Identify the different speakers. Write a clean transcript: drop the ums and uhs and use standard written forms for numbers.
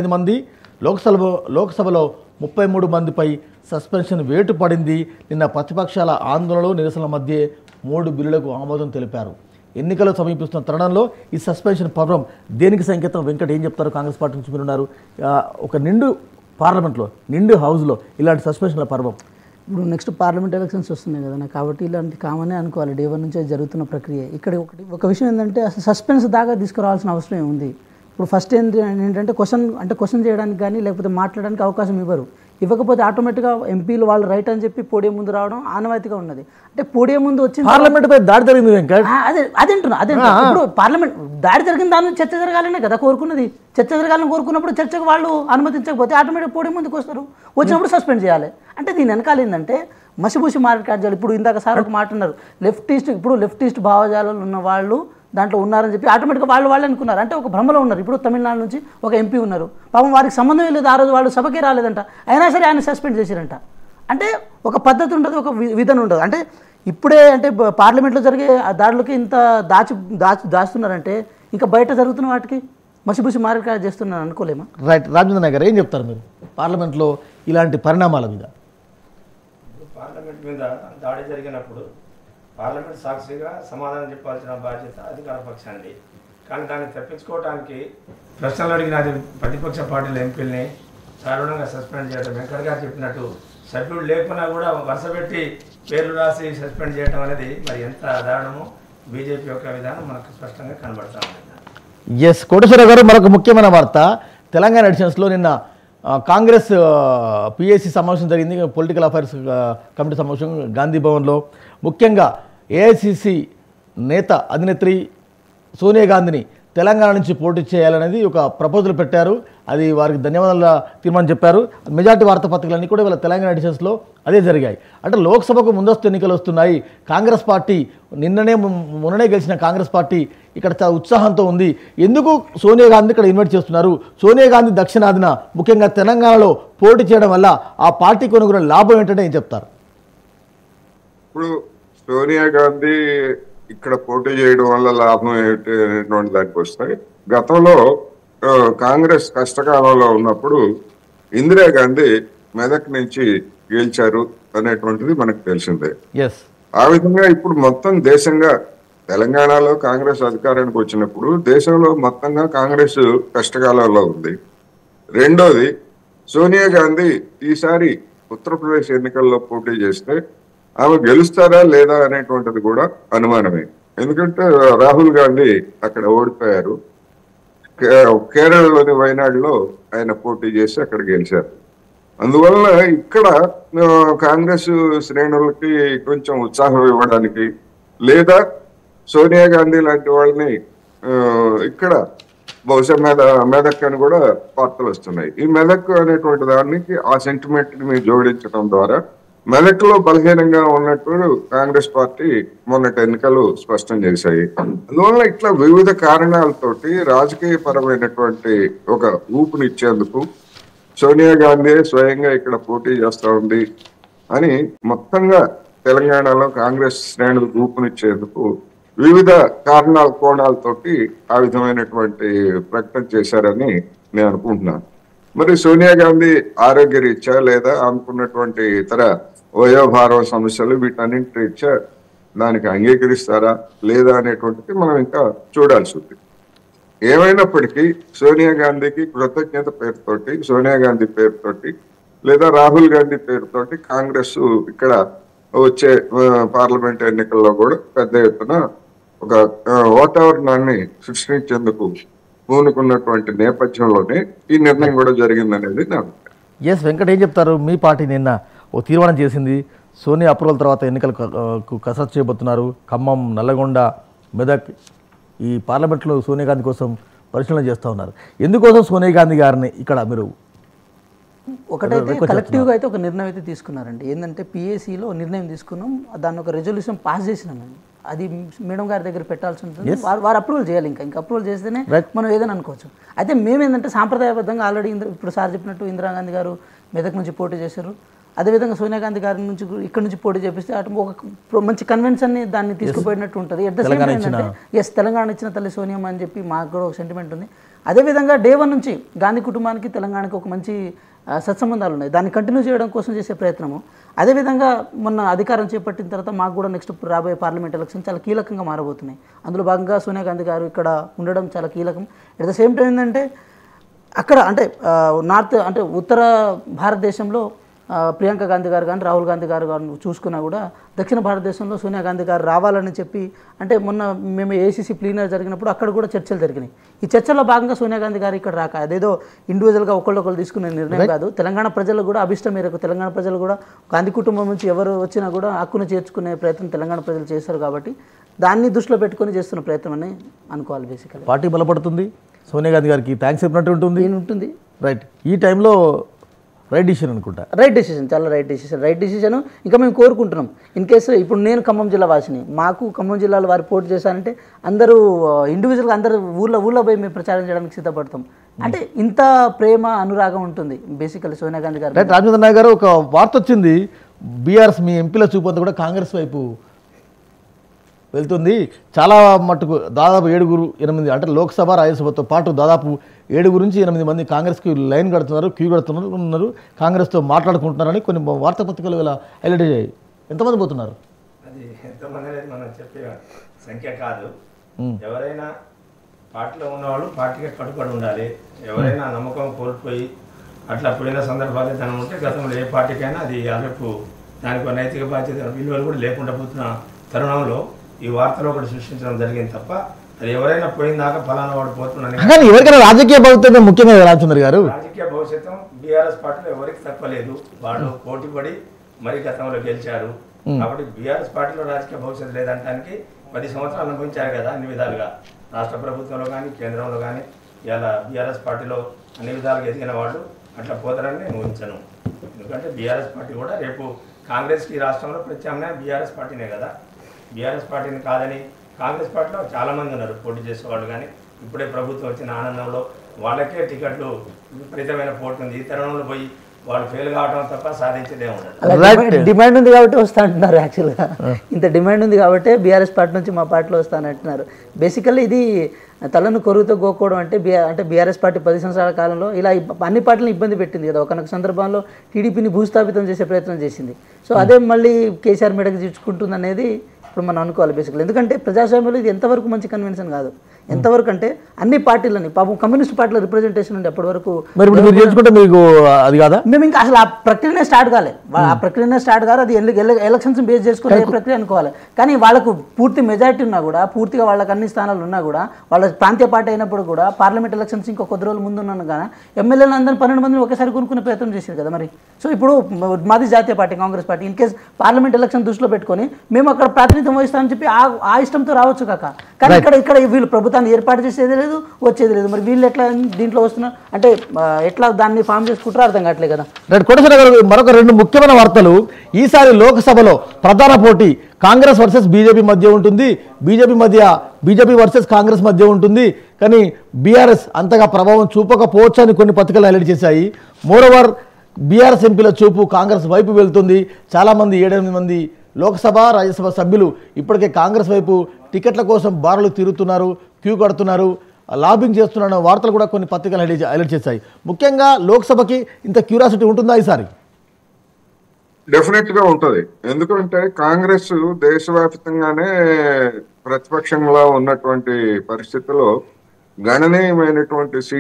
Speaker 1: 5 మంది లోక్సభలో 33 మందిపై సస్పెన్షన్ వేటు పడింది. నిన్న ప్రతిపక్షాల ఆందోళనలు నిరసనల మధ్య 3 బిల్లులకు ఆమోదం తెలిపారు. ఎన్నికలు సమీపిస్తున్న తరుణంలో ఈ సస్పెన్షన్ పర్వం దేనికి సంకేతం? వెంకట్ ఏం చెప్తారు? కాంగ్రెస్ పార్టీ నుంచి మీరున్నారు. ఒక నిండు పార్లమెంట్లో, నిండు హౌస్లో ఇలాంటి సస్పెన్షన్ల పర్వం.
Speaker 2: ఇప్పుడు నెక్స్ట్ పార్లమెంట్ ఎలక్షన్స్ వస్తున్నాయి కదా, కాబట్టి ఇలాంటి కామనే అనుకోవాలి. డే 1 నుంచి జరుగుతున్న ప్రక్రియ. ఇక్కడ ఒక విషయం ఏంటంటే అసలు సస్పెన్స్ దాకా తీసుకురావాల్సిన అవసరం ఏముంది? ఇప్పుడు ఫస్ట్ ఏంటంటే క్వశ్చన్ చేయడానికి కానీ లేకపోతే మాట్లాడడానికి అవకాశం ఇవ్వకపోతే ఆటోమేటిక్గా ఎంపీలు వాళ్ళు రైట్ అని చెప్పి పోడియం ముందు రావడం ఆనవాయితీగా ఉన్నది. అంటే పోడియం ముందు వచ్చింది
Speaker 1: పార్లమెంట్ పై దాడి జరిగింది వెంకట్.
Speaker 2: అదే ఇప్పుడు పార్లమెంట్ దాడి జరిగిన దాని చర్చ జరగాలనే కదా కోరుకున్నది. చర్చ జరగాలని కోరుకున్నప్పుడు చర్చకు వాళ్ళు అనుమతించకపోతే ఆటోమేటిక్ పోడియం ముందుకు వస్తారు. వచ్చినప్పుడు సస్పెండ్ చేయాలి. అంటే దీని వెనకాల ఏంటంటే మసిబూసి మాట్లాడాలి. ఇప్పుడు ఇందాక సార్ ఒక మాట అన్నారు, లెఫ్టిస్ట్ భావజాలాలు ఉన్న వాళ్ళు దాంట్లో ఉన్నారని చెప్పి ఆటోమేటిక్గా వాళ్ళు అనుకున్నారు. అంటే ఒక భ్రమలో ఉన్నారు. ఇప్పుడు తమిళనాడు నుంచి ఒక ఎంపీ ఉన్నారు, పాపం వారికి సంబంధం లేదు, ఆ రోజు వాళ్ళు సభకే రాలేదంట, అయినా సరే ఆయన సస్పెండ్ చేశారంట. అంటే ఒక పద్ధతి ఉంటుంది, ఒక విధానం ఉంటుంది. అంటే ఇప్పుడే అంటే పార్లమెంట్లో జరిగే దాడులకి ఇంత దాచుతున్నారంటే ఇంకా బయట జరుగుతున్న వాటికి మసిబూసి మారికాయ చేస్తున్నారు అనుకోలేమా?
Speaker 1: రైట్. రాజేంద్ర గారు ఏం చెప్తారు మీరు పార్లమెంట్లో ఇలాంటి పరిణామాల మీద?
Speaker 3: పార్లమెంట్ మీద దాడి జరిగినప్పుడు పార్లమెంట్ సాక్షిగా సమాధానం చెప్పాల్సిన బాధ్యత అధికార పక్షాన్ని. కానీ దాన్ని తప్పించుకోవడానికి ప్రశ్నలు అడిగిన ప్రతిపక్ష పార్టీల ఎంపీలని దారుణంగా సస్పెండ్ చేయడం, వెంకట్ గారు చెప్పినట్టు సభ్యుడు లేకున్నా కూడా వరుసపెట్టి పేర్లు రాసి సస్పెండ్ చేయడం అనేది మరి ఎంత దారుణమో బీజేపీ యొక్క విధానం మనకు స్పష్టంగా కనబడతా ఉంది.
Speaker 1: ఎస్, కోటేశ్వర గారు, మరొక ముఖ్యమైన వార్త. తెలంగాణ ఎడిషన్స్లో నిన్న కాంగ్రెస్ పిఎస్సి సమావేశం జరిగింది, పొలిటికల్ అఫైర్స్ కమిటీ సమావేశం గాంధీ భవన్లో. ముఖ్యంగా ఏఐసిసి నేత అధినేత్రి సోనియా గాంధీని తెలంగాణ నుంచి పోటీ చేయాలనేది ఒక ప్రపోజల్ పెట్టారు. అది వారికి ధన్యవాదాల తీర్మానం చెప్పారు. మెజార్టీ వార్తాపత్రికలన్నీ కూడా ఇవాళ తెలంగాణ ఎడిషన్స్లో అదే జరిగాయి. అంటే లోక్సభకు ముందస్తు ఎన్నికలు వస్తున్నాయి. కాంగ్రెస్ పార్టీ మొన్ననే గెలిచిన కాంగ్రెస్ పార్టీ ఇక్కడ చాలా ఉత్సాహంతో ఉంది. ఎందుకు సోనియా గాంధీ ఇక్కడ ఇన్వైట్ చేస్తున్నారు? సోనియా గాంధీ దక్షిణాదిన ముఖ్యంగా తెలంగాణలో పోటీ చేయడం వల్ల ఆ పార్టీ కొనుగోలు లాభం ఏంటంటే ఏం చెప్తారు?
Speaker 4: ఇప్పుడు సోనియా గాంధీ ఇక్కడ పోటీ చేయడం వల్ల లాభం ఏంటనేటువంటి దానికి వస్తాయి. గతంలో కాంగ్రెస్ కష్టకాలంలో ఉన్నప్పుడు ఇందిరాగాంధీ మెదక్ నుంచి గెలిచారు అనేటువంటిది మనకు తెలిసిందే. ఆ విధంగా ఇప్పుడు మొత్తం దేశంగా తెలంగాణలో కాంగ్రెస్ అధికారానికి వచ్చినప్పుడు దేశంలో మొత్తంగా కాంగ్రెస్ కష్టకాలంలో ఉంది. రెండోది, సోనియా గాంధీ ఈసారి ఉత్తరప్రదేశ్ ఎన్నికల్లో పోటీ చేస్తే ఆమె గెలుస్తారా లేదా అనేటువంటిది కూడా అనుమానమే. ఎందుకంటే రాహుల్ గాంధీ అక్కడ ఓడిపోయారు. కేరళలోని వైనాడులో ఆయన పోటీ చేసి అక్కడ గెలిచారు. అందువలన ఇక్కడ కాంగ్రెస్ శ్రేణులకి కొంచెం ఉత్సాహం ఇవ్వడానికి, లేదా సోనియా గాంధీ లాంటి వాళ్ళని ఇక్కడ బహుశా మెదక్ అని కూడా వార్తలు వస్తున్నాయి. ఈ మెదక్ అనేటువంటి దానికి ఆ సెంటిమెంట్ ని జోడించడం ద్వారా మెదక్లో బలహీనంగా ఉన్నట్టు కాంగ్రెస్ పార్టీ మొన్నటి ఎన్నికలు స్పష్టం చేశాయి. అందువల్ల ఇట్లా వివిధ కారణాలతోటి రాజకీయ పరమైనటువంటి ఒక ఊపునిచ్చేందుకు సోనియా గాంధీ స్వయంగా ఇక్కడ పోటీ చేస్తా ఉంది అని మొత్తంగా తెలంగాణలో కాంగ్రెస్ శ్రేణులకు ఊపునిచ్చేందుకు వివిధ కోణాలతోటి ఆ విధమైనటువంటి ప్రకటన చేశారని నేను అనుకుంటున్నాను. మరి సోనియా గాంధీ ఆరోగ్య రీత్యా లేదా అనుకున్నటువంటి ఇతర వయోభారం సమస్యలు వీటన్నింటి రీత్యా దానికి అంగీకరిస్తారా లేదా అనేటువంటిది మనం ఇంకా చూడాల్సి ఉంది. ఏమైనప్పటికీ సోనియా గాంధీకి కృతజ్ఞత పేరుతోటి, సోనియా గాంధీ పేరుతోటి లేదా రాహుల్ గాంధీ పేరుతోటి కాంగ్రెస్ ఇక్కడ వచ్చే పార్లమెంట్ ఎన్నికల్లో కూడా పెద్ద ఎత్తున ఒక వాతావరణాన్ని సృష్టించేందుకు పూనుకున్నటువంటి నేపథ్యంలోనే ఈ నిర్ణయం కూడా జరిగిందనేది నాకు.
Speaker 1: ఎస్, వెంకట్ ఏం చెప్తారు? మీ పార్టీ నిన్న ఓ తీర్మానం చేసింది, సోనియా అప్రూవల్ తర్వాత ఎన్నికలకు కసరత్తు చేయబోతున్నారు. ఖమ్మం, నల్లగొండ, మెదక్ ఈ పార్లమెంట్లో సోనియా గాంధీ కోసం పరిశీలన చేస్తూ ఉన్నారు. ఎందుకోసం సోనియా గాంధీ గారిని ఇక్కడ మీరు?
Speaker 2: ఒకటైతే కలెక్టివ్గా అయితే ఒక నిర్ణయం అయితే తీసుకున్నారండి. ఏంటంటే పిఏసీలో నిర్ణయం తీసుకున్నాం, దాన్ని ఒక రెజల్యూషన్ పాస్ చేసినామండి. అది మేడం గారి దగ్గర పెట్టాల్సి ఉంటుంది. వారు అప్రూవల్ చేయాలి. ఇంకా అప్రూవల్ చేస్తేనే మనం ఏదైనా అనుకోవచ్చు. అయితే మేమేంటంటే సాంప్రదాయబద్ధంగా ఆల్రెడీ ఇప్పుడు సార్ చెప్పినట్టు ఇందిరాగాంధీ గారు మెదక్ నుంచి పోటీ చేశారు. అదేవిధంగా సోనియా గాంధీ గారి నుంచి ఇక్కడ నుంచి పోటీ చేపిస్తే అటు ఒక మంచి కన్వెన్షన్ని దాన్ని తీసుకుపోయినట్టు ఉంటుంది. ఎట్ ద సేమ్ టైం ఏంటంటే తెలంగాణ ఇచ్చిన తల్లి సోనియమ్మ అని చెప్పి మాకు కూడా ఒక సెంటిమెంట్ ఉంది. అదేవిధంగా డే 1 నుంచి గాంధీ కుటుంబానికి తెలంగాణకి ఒక మంచి సత్సంబంధాలు ఉన్నాయి. దాన్ని కంటిన్యూ చేయడం కోసం చేసే ప్రయత్నము. అదేవిధంగా మొన్న అధికారం చేపట్టిన తర్వాత మాకు కూడా నెక్స్ట్ రాబోయే పార్లమెంట్ ఎలక్షన్ చాలా కీలకంగా మారబోతున్నాయి. అందులో భాగంగా సోనియా గాంధీ గారు ఇక్కడ ఉండడం చాలా కీలకం. ఎట్ ద సేమ్ టైం ఏంటంటే అక్కడ అంటే నార్త్ అంటే ఉత్తర భారతదేశంలో ప్రియాంక గాంధీ గారు కానీ రాహుల్ గాంధీ గారు కానీ చూసుకున్నా కూడా దక్షిణ భారతదేశంలో సోనియా గాంధీ గారు రావాలని చెప్పి అంటే మొన్న మేము ఏఐసీసీ ప్లీనర్ జరిగినప్పుడు అక్కడ కూడా చర్చలు జరిగినాయి. ఈ చర్చల్లో భాగంగా సోనియా గాంధీ గారు ఇక్కడ రాక అదేదో ఇండివిజువల్గా ఒకళ్ళు తీసుకునే నిర్ణయం కాదు. తెలంగాణ ప్రజలు కూడా అభిష్టం మేరకు తెలంగాణ ప్రజలు కూడా గాంధీ కుటుంబం నుంచి ఎవరు వచ్చినా కూడా హక్కును చేర్చుకునే ప్రయత్నం తెలంగాణ ప్రజలు చేస్తారు. కాబట్టి దాన్ని దృష్టిలో పెట్టుకొని చేస్తున్న ప్రయత్నం అని అనుకోవాలి. బేసికలీ
Speaker 1: పార్టీ బలపడుతుంది. సోనియా గాంధీ గారికి థ్యాంక్స్ చెప్పినట్టు ఉంటుంది. రైట్. ఈ టైంలో రైట్ డిసిషన్ అనుకుంటా.
Speaker 2: రైట్ డిసిషన్, చాలా రైట్ డిసిషన్. ఇంకా మేము కోరుకుంటున్నాం ఇన్ కేసు ఇప్పుడు నేను ఖమ్మం జిల్లా వాసిని, మాకు ఖమ్మం జిల్లాలో వారు పోటీ చేశారంటే అందరూ ఇండివిజువల్గా అందరూ ఊళ్ళో పోయి మేము ప్రచారం చేయడానికి సిద్ధపడతాం. అంటే ఇంత ప్రేమ అనురాగం ఉంటుంది బేసికల్లీ సోనియా గాంధీ గారు.
Speaker 1: రైట్. రాజేంద్ర నాయక్ గారు, ఒక వార్త వచ్చింది, బీఆర్ఎస్ మీ ఎంపీల చూపంతా కూడా కాంగ్రెస్ వైపు వెళ్తుంది. చాలా మట్టుకు దాదాపు 7-8 అంటే లోక్సభ రాజ్యసభతో పాటు దాదాపు 7 నుంచి 8 మంది కాంగ్రెస్కి లైన్ కడుతున్నారు, క్యూ కడుతున్నారు, కాంగ్రెస్తో మాట్లాడుకుంటున్నారని కొన్ని వార్తాపత్రికలు ఇలా హైలైట్ అయ్యాయి. ఎంతమంది పోతున్నారు?
Speaker 3: అది ఎంతమంది అనేది మనం చెప్పే సంఖ్య కాదు. ఎవరైనా పార్టీలో ఉన్నవాళ్ళు పార్టీకి కట్టుబడి ఉండాలి. ఎవరైనా నమ్మకం కోల్పోయి అట్లా పోయిన సందర్భాలు ఏదైనా ఉంటే గతంలో ఏ పార్టీకైనా అది రేపు దానికి నైతిక బాధ్యత విలువలు కూడా లేకుండా పోతున్న తరుణంలో ఈ వార్తలో ఒకటి సృష్టించడం జరిగింది తప్ప అది ఎవరైనా పోయిందాకా ఫలానా వాడు పోతున్నాను.
Speaker 1: ఎవరికైనా రాజకీయ భవిష్యత్తు ముఖ్యంగా రామచంద్ర గారు,
Speaker 3: రాజకీయ భవిష్యత్తు బీఆర్ఎస్ పార్టీలో ఎవరికి తప్పలేదు. వాళ్ళు పోటీ పడి మరి గతంలో గెలిచారు. కాబట్టి బీఆర్ఎస్ పార్టీలో రాజకీయ భవిష్యత్తు లేదంటానికి 10 సంవత్సరాలు అనుభవించారు కదా అన్ని విధాలుగా. రాష్ట్ర ప్రభుత్వంలో కానీ కేంద్రంలో కానీ ఇలా బీఆర్ఎస్ పార్టీలో అన్ని విధాలుగా ఎదిగిన వాళ్ళు అట్లా పోతారని నేను ఊహించను. ఎందుకంటే బీఆర్ఎస్ పార్టీ కూడా రేపు కాంగ్రెస్కి రాష్ట్రంలో ప్రత్యామ్నాయం బీఆర్ఎస్ పార్టీనే కదా. బీఆర్ఎస్ పార్టీని కాదని కాంగ్రెస్ పార్టీలో చాలామంది ఉన్నారు పోటీ చేసేవాళ్ళు. కానీ ఇప్పుడే ప్రభుత్వం వచ్చిన ఆనందంలో వాళ్ళకే టికెట్లు విపరీతమైన పోటీ ఉంది. ఈ తరుణంలో పోయి వాళ్ళు ఫెయిల్ కావడం తప్ప సాధించేదే ఉండదు.
Speaker 2: డిమాండ్ ఉంది కాబట్టి వస్తా అంటున్నారు. యాక్చువల్గా ఇంత డిమాండ్ ఉంది కాబట్టి బీఆర్ఎస్ పార్టీ నుంచి మా పార్టీలో వస్తానంటున్నారు. బేసికల్లీ ఇది తలను కొరువుతో గోక్కోవడం అంటే బీఆర్ఎస్ పార్టీ 10 సంవత్సరాల కాలంలో ఇలా అన్ని పార్టీలను ఇబ్బంది పెట్టింది కదా. ఒకనొక సందర్భంలో టీడీపీని భూస్థాపితం చేసే ప్రయత్నం చేసింది. సో అదే మళ్ళీ కేసీఆర్ మెడకు తీర్చుకుంటుంది అనేది ఇప్పుడు మనం అనుకోవాలి బేసికల్. ఎందుకంటే ప్రజాస్వామ్యంలో ఇది ఎంతవరకు మంచి కన్వెన్షన్ కాదు. ఎంతవరకు అంటే అన్ని పార్టీలని పాపం కమ్యూనిస్ట్ పార్టీల రిప్రజెంటేషన్ ఉండే అప్పటి వరకు
Speaker 1: మీకు అది కాదా,
Speaker 2: మేము ఇంకా అసలు ఆ ప్రక్రియనే స్టార్ట్ కాలే. ఆ ప్రక్రియనే స్టార్ట్ కాదు. అది ఎలక్షన్స్ బేస్ చేసుకునే ప్రక్రియ అనుకోవాలి. కానీ వాళ్ళకు పూర్తి మెజారిటీ ఉన్నా కూడా, పూర్తిగా వాళ్ళకి అన్ని స్థానాలు ఉన్నా కూడా, వాళ్ళ ప్రాంతీయ పార్టీ అయినప్పుడు కూడా పార్లమెంట్ ఎలక్షన్స్ ఇంకో కొద్ది రోజులు ముందు ఉన్నాను కానీ ఎమ్మెల్యేలు అందరూ 12 మందిని ఒకేసారి కొనుక్కునే ప్రయత్నం చేశారు కదా మరి. సో ఇప్పుడు మాది జాతీయ party Congress party in case parliament election దృష్టిలో పెట్టుకొని మేము అక్కడ ప్రాతినిధ్యం వహిస్తామని చెప్పి ఆ ఇష్టంతో రావచ్చు కాక. కానీ ఇక్కడ వీళ్ళు ప్రభుత్వాన్ని ఏర్పాటు చేసేది లేదు, వచ్చేది లేదు. మరి వీళ్ళు ఎట్లా దీంట్లో వస్తున్నారు అంటే ఎట్లా దాన్ని ఫామ్ చేసుకుంటారో అర్థం కావట్లేదు కదా.
Speaker 1: మరొక 2 ముఖ్యమైన వార్తలు. ఈసారి లోక్సభలో ప్రధాన పోటీ కాంగ్రెస్ వర్సెస్ బీజేపీ మధ్య ఉంటుంది. బీజేపీ వర్సెస్ కాంగ్రెస్ మధ్య ఉంటుంది. కానీ బీఆర్ఎస్ అంతగా ప్రభావం చూపకపోవచ్చు అని కొన్ని పత్రికలు హైలైట్ చేశాయి. మోరోవర్ బీఆర్ఎస్ ఎంపీల చూపు కాంగ్రెస్ వైపు వెళ్తుంది. చాలామంది 7-8 మంది లోక్సభ రాజ్యసభ సభ్యులు ఇప్పటికే కాంగ్రెస్ వైపు టికెట్ల కోసం బారులు తిరుగుతున్నారు, క్యూ కడుతున్నారు, లాబింగ్ చేస్తున్న వార్తలు కూడా కొన్ని పత్రికలు హైలైట్ చేశాయి. ముఖ్యంగా లోక్సభకి ఇంత క్యూరియాసిటీ ఉంటుందా ఈసారి?
Speaker 4: డెఫినెట్ గా ఉంటది. ఎందుకంటే కాంగ్రెస్ దేశవ్యాప్తంగానే ప్రతిపక్షంలో ఉన్నటువంటి పరిస్థితుల్లో గణనీయమైనటువంటి